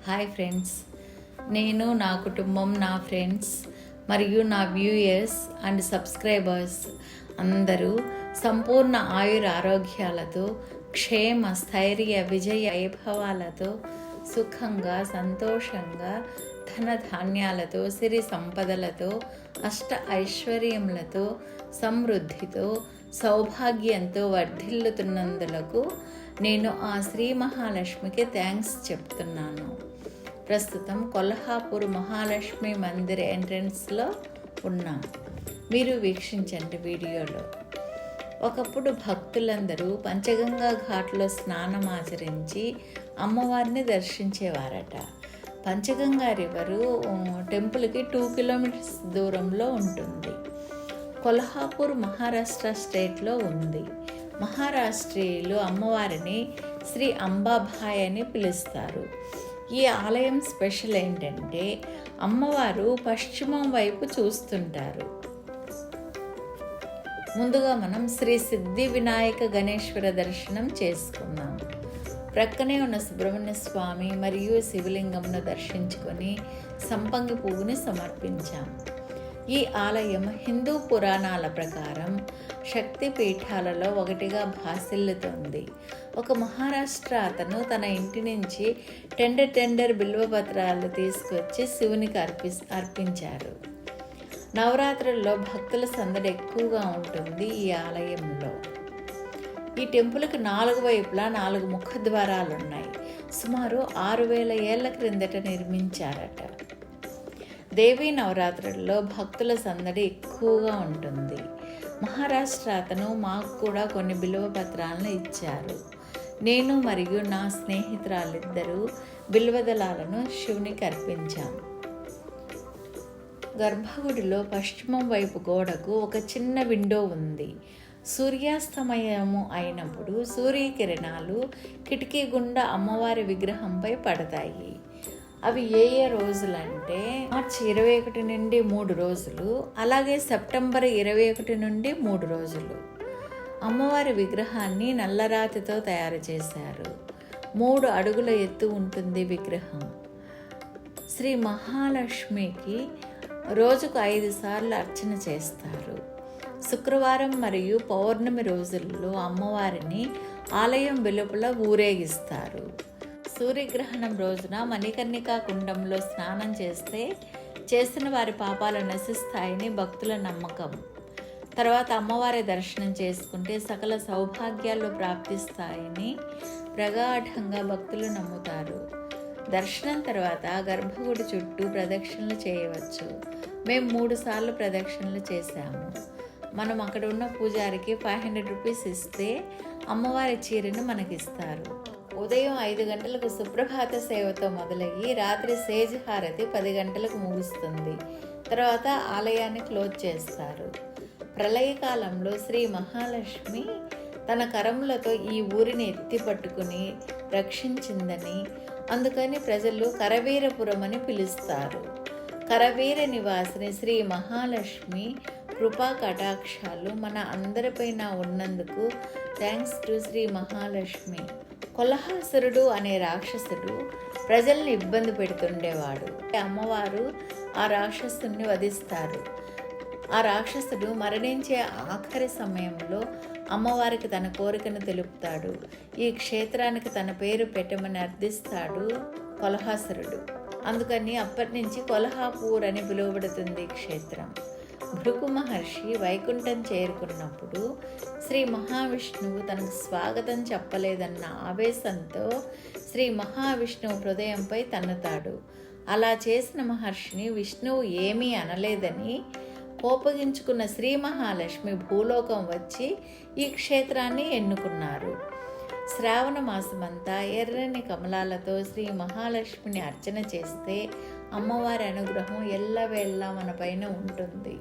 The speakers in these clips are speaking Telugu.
హాయ్ ఫ్రెండ్స్, నేను నా కుటుంబం, నా ఫ్రెండ్స్ మరియు నా వ్యూయర్స్ అండ్ సబ్స్క్రైబర్స్ అందరూ సంపూర్ణ ఆయుర ఆరోగ్యాలతో, క్షేమ స్థైర్య విజయ వైభవాలతో, సుఖంగా సంతోషంగా, ధన ధాన్యాలతో, సిరి సంపదలతో, అష్ట ఐశ్వర్యములతో, సమృద్ధితో, సౌభాగ్యంతో వర్ధిల్లుతున్నందులకు నేను ఆ శ్రీ మహాలక్ష్మికి థ్యాంక్స్ చెప్తున్నాను. ప్రస్తుతం కొల్హాపూర్ మహాలక్ష్మి మందిర్ ఎంట్రన్స్లో ఉన్నాం. మీరు వీక్షించండి వీడియోలో. ఒకప్పుడు భక్తులందరూ పంచగంగా ఘాట్లో స్నానం ఆచరించి అమ్మవారిని దర్శించేవారట. పంచగంగా రివరు టెంపుల్కి 2 కిలోమీటర్స్ దూరంలో ఉంటుంది. కొల్హాపూర్ మహారాష్ట్ర స్టేట్లో ఉంది. మహారాష్ట్రీయులు అమ్మవారిని శ్రీ అంబాబాయ్ అని పిలుస్తారు. ఈ ఆలయం స్పెషల్ ఏంటంటే అమ్మవారు పశ్చిమం వైపు చూస్తుంటారు. ముందుగా మనం శ్రీ సిద్ధి వినాయక గణేశ్వర దర్శనం చేసుకుందాం. ప్రక్కనే ఉన్న సుబ్రహ్మణ్య స్వామి మరియు శివలింగంను దర్శించుకొని సంపంగి పువ్వుని సమర్పించాం. ఈ ఆలయం హిందూ పురాణాల ప్రకారం శక్తి పీఠాలలో ఒకటిగా భాసిల్లుతోంది. ఒక మహారాష్ట్ర అతను తన ఇంటి నుంచి టెండర్ బిల్వపత్రాలు తీసుకొచ్చి శివునికి అర్పించారు. నవరాత్రుల్లో భక్తుల సందడి ఎక్కువగా ఉంటుంది ఈ ఆలయంలో. ఈ టెంపుల్కి 4 వైపులా 4 ముఖద్వారాలు ఉన్నాయి. సుమారు 6000 ఏళ్ల క్రిందట నిర్మించారట. దేవీ నవరాత్రుల్లో భక్తుల సందడి ఎక్కువగా ఉంటుంది. మహారాష్ట్ర అతను మాకు కూడా కొన్ని బిల్వపత్రాలను ఇచ్చారు. నేను మరియు నా స్నేహితురాలిద్దరూ బిల్వదళాలను శివునికి అర్పించాం. గర్భగుడిలో పశ్చిమం వైపు గోడకు ఒక చిన్న విండో ఉంది. సూర్యాస్తమయము అయినప్పుడు సూర్యకిరణాలు కిటికీ గుండా అమ్మవారి విగ్రహంపై పడతాయి. అవి ఏ రోజులంటే మార్చి 21 నుండి 3 రోజులు, అలాగే సెప్టెంబర్ 21 నుండి 3 రోజులు. అమ్మవారి విగ్రహాన్ని నల్లరాతితో తయారు చేశారు. 3 అడుగుల ఎత్తు ఉంటుంది విగ్రహం. శ్రీ మహాలక్ష్మికి రోజుకు 5 సార్లు అర్చన చేస్తారు. శుక్రవారం మరియు పౌర్ణమి రోజుల్లో అమ్మవారిని ఆలయం వెలుపల ఊరేగిస్తారు. సూర్యగ్రహణం రోజున మణికర్ణికా కుండంలో స్నానం చేస్తే చేసిన వారి పాపాలు నశిస్తాయని భక్తుల నమ్మకం. తర్వాత అమ్మవారి దర్శనం చేసుకుంటే సకల సౌభాగ్యాలు ప్రాప్తిస్తాయని ప్రగాఢంగా భక్తులు నమ్ముతారు. దర్శనం తర్వాత గర్భగుడి చుట్టూ ప్రదక్షిణలు చేయవచ్చు. మేము 3 సార్లు ప్రదక్షిణలు చేశాము. మనం అక్కడ ఉన్న పూజారికి 500 రూపీస్ ఇస్తే అమ్మవారి చీరను మనకిస్తారు. ఉదయం 5 గంటలకు సుప్రభాత సేవతో మొదలయ్యి రాత్రి సేజ్ హారతి 10 గంటలకు ముగుస్తుంది. తర్వాత ఆలయాన్ని క్లోజ్ చేస్తారు. ప్రళయకాలంలో శ్రీ మహాలక్ష్మి తన కరములతో ఈ ఊరిని ఎత్తి పట్టుకుని రక్షించిందని, అందుకని ప్రజలు కరవీరపురం అని పిలుస్తారు. కరవీర నివాసిని శ్రీ మహాలక్ష్మి కృపా కటాక్షాలు మన అందరిపైన ఉన్నందుకు థ్యాంక్స్ టు శ్రీ మహాలక్ష్మి. కొల్హాసురుడు అనే రాక్షసుడు ప్రజల్ని ఇబ్బంది పెడుతుండేవాడు. అమ్మవారు ఆ రాక్షసుని వధిస్తారు. ఆ రాక్షసుడు మరణించే ఆఖరి సమయంలో అమ్మవారికి తన కోరికను తెలుపుతాడు. ఈ క్షేత్రానికి తన పేరు పెట్టమని అర్థిస్తాడు కొల్హాసురుడు. అందుకని అప్పటి నుంచి కొల్హాపూర్ అని పిలువబడుతుంది ఈ క్షేత్రం. భృగు మహర్షి వైకుంఠం చేరుకున్నప్పుడు శ్రీ మహావిష్ణువు తనకు స్వాగతం చెప్పలేదన్న ఆవేశంతో శ్రీ మహావిష్ణువు హృదయంపై తన్నుతాడు. అలా చేసిన మహర్షిని విష్ణువు ఏమీ అనలేదని కోపగించుకున్న శ్రీ మహాలక్ష్మి భూలోకం వచ్చి ఈ క్షేత్రాన్ని ఎన్నుకున్నారు. శ్రావణ మాసమంతా ఎర్రని కమలాలతో శ్రీ మహాలక్ష్మిని అర్చన చేస్తే అమ్మవారి అనుగ్రహం ఎల్లవేళలా మన పైన ఉంటుంది.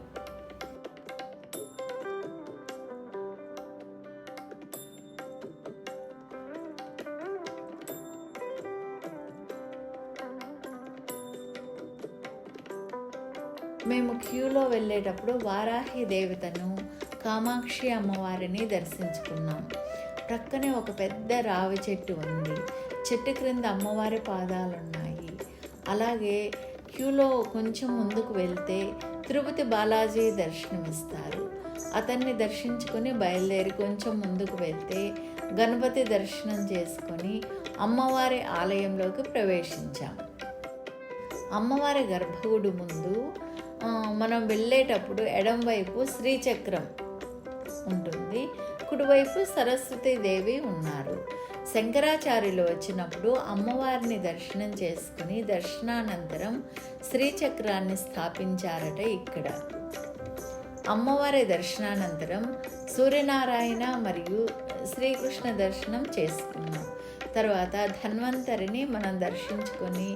మేము క్యూలో వెళ్ళేటప్పుడు వారాహి దేవతను, కామాక్షి అమ్మవారిని దర్శించుకున్నాం. ప్రక్కనే ఒక పెద్ద రావి చెట్టు ఉంది. చెట్టు క్రింద అమ్మవారి పాదాలున్నాయి. అలాగే క్యూలో కొంచెం ముందుకు వెళ్తే తిరుపతి బాలాజీ దర్శనమిస్తారు. అతన్ని దర్శించుకొని బయలుదేరి కొంచెం ముందుకు వెళ్తే గణపతి దర్శనం చేసుకొని అమ్మవారి ఆలయంలోకి ప్రవేశించాం. అమ్మవారి గర్భగుడి ముందు మనం వెళ్ళేటప్పుడు ఎడంవైపు శ్రీచక్రం ఉంటుంది, కుడివైపు సరస్వతీదేవి ఉన్నారు. శంకరాచార్యులు వచ్చినప్పుడు అమ్మవారిని దర్శనం చేసుకుని దర్శనానంతరం శ్రీచక్రాన్ని స్థాపించారట ఇక్కడ. అమ్మవారి దర్శనానంతరం సూర్యనారాయణ మరియు శ్రీకృష్ణ దర్శనం చేసుకున్నాం. తర్వాత ధన్వంతరిని మనం దర్శించుకొని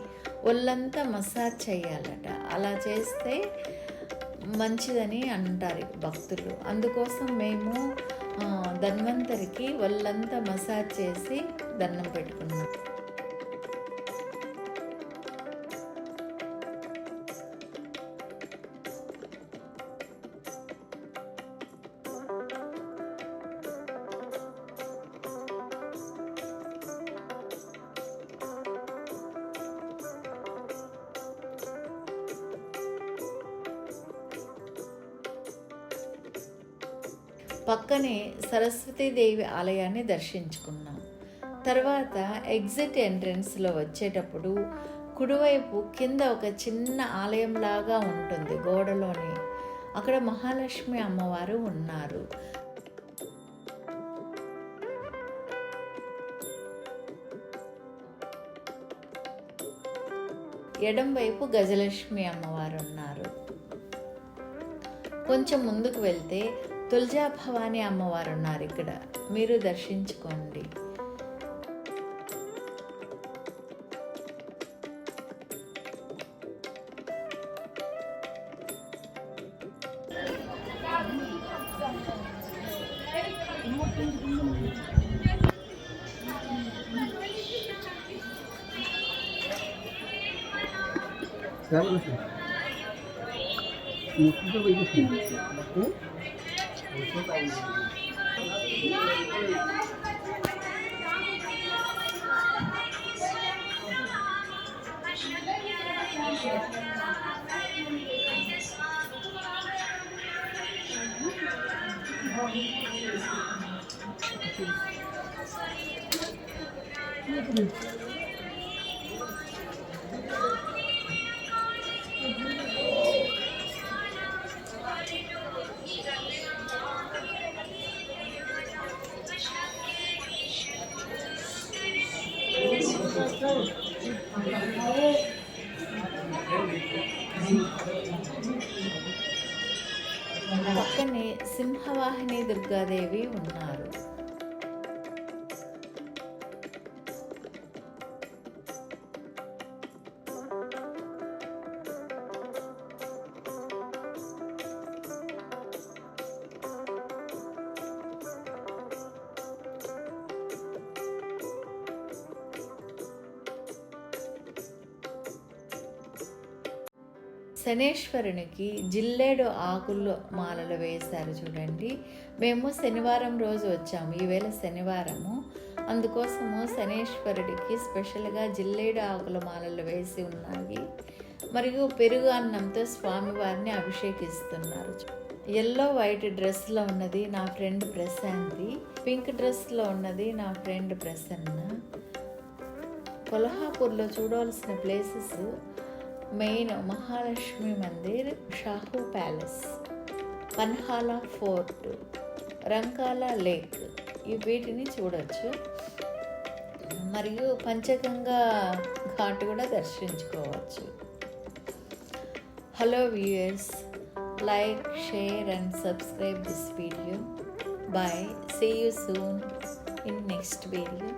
ఒళ్ళంతా మసాజ్ చేయాలట. అలా చేస్తే మంచిదని అంటారు భక్తులు. అందుకోసం మేము ధన్వంతరికి ఒళ్ళంతా మసాజ్ చేసి దండం పెట్టుకున్నాం. పక్కనే సరస్వతీదేవి ఆలయాన్ని దర్శించుకున్నాం. తర్వాత ఎగ్జిట్ ఎంట్రన్స్లో వచ్చేటప్పుడు కుడివైపు కింద ఒక చిన్న ఆలయంలాగా ఉంటుంది గోడలోని. అక్కడ మహాలక్ష్మి అమ్మవారు ఉన్నారు. ఎడం వైపు గజలక్ష్మి అమ్మవారు ఉన్నారు. కొంచెం ముందుకు వెళ్తే తుల్జా భవానీ అమ్మవారు ఉన్నారు. ఇక్కడ మీరు దర్శించుకోండి. పక్కనే సింహవాహిని దుర్గాదేవి ఉన్నారు. శనేశ్వరునికి జిల్లేడు ఆకులు మాలలు వేశారు చూడండి. మేము శనివారం రోజు వచ్చాము, ఈవేళ శనివారము. అందుకోసము శనేశ్వరుడికి స్పెషల్గా జిల్లేడు ఆకుల మాలలు వేసి ఉన్నాయి. మరియు పెరుగు అన్నంతో స్వామివారిని అభిషేకిస్తున్నారు. ఎల్లో వైట్ డ్రెస్లో ఉన్నది నా ఫ్రెండ్ ప్రశాంతి, పింక్ డ్రెస్లో ఉన్నది నా ఫ్రెండ్ ప్రసన్న. కొల్హాపూర్లో చూడవలసిన places main Mahalakshmi Mandir, Shahu palace, Panhala fort, Rankala lake, వీటిని చూడవచ్చు. మరియు పంచగంగా ఘాట్ కూడా దర్శించుకోవచ్చు. Hello viewers, like, share and subscribe this video. Bye. See you soon in next video.